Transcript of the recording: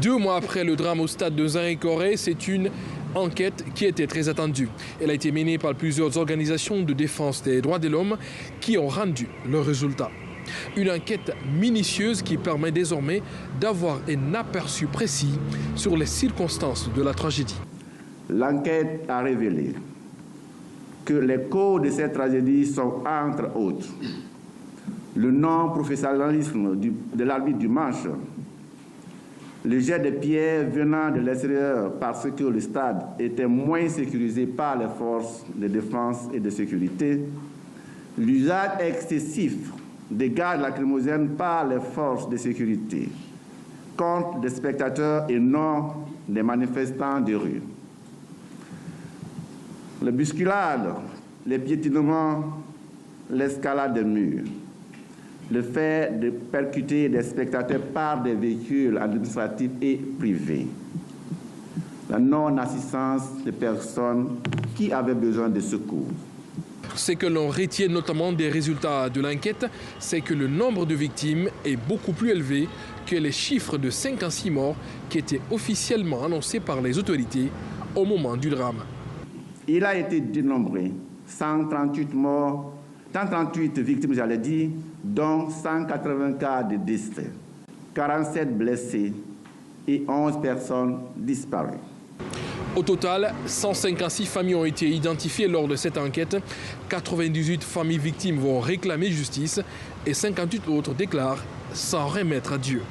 2 mois après le drame au stade de Zaïre-Corée, c'est une enquête qui était très attendue. Elle a été menée par plusieurs organisations de défense des droits de l'homme qui ont rendu leurs résultats. Une enquête minutieuse qui permet désormais d'avoir un aperçu précis sur les circonstances de la tragédie. L'enquête a révélé que les causes de cette tragédie sont, entre autres, le non-professionnalisme de l'arbitre du match, le jet de pierres venant de l'extérieur parce que le stade était moins sécurisé par les forces de défense et de sécurité, l'usage excessif des gaz lacrymogènes par les forces de sécurité contre des spectateurs et non des manifestants de rue. Les bousculades, les piétinements, l'escalade des murs, le fait de percuter des spectateurs par des véhicules administratifs et privés, la non-assistance de personnes qui avaient besoin de secours. Ce que l'on retient notamment des résultats de l'enquête, c'est que le nombre de victimes est beaucoup plus élevé que les chiffres de 56 morts qui étaient officiellement annoncés par les autorités au moment du drame. Il a été dénombré 138 morts, 138 victimes, j'allais dire, dont 180 cas de décès, 47 blessés et 11 personnes disparues. Au total, 156 familles ont été identifiées lors de cette enquête. 98 familles victimes vont réclamer justice et 58 autres déclarent s'en remettre à Dieu.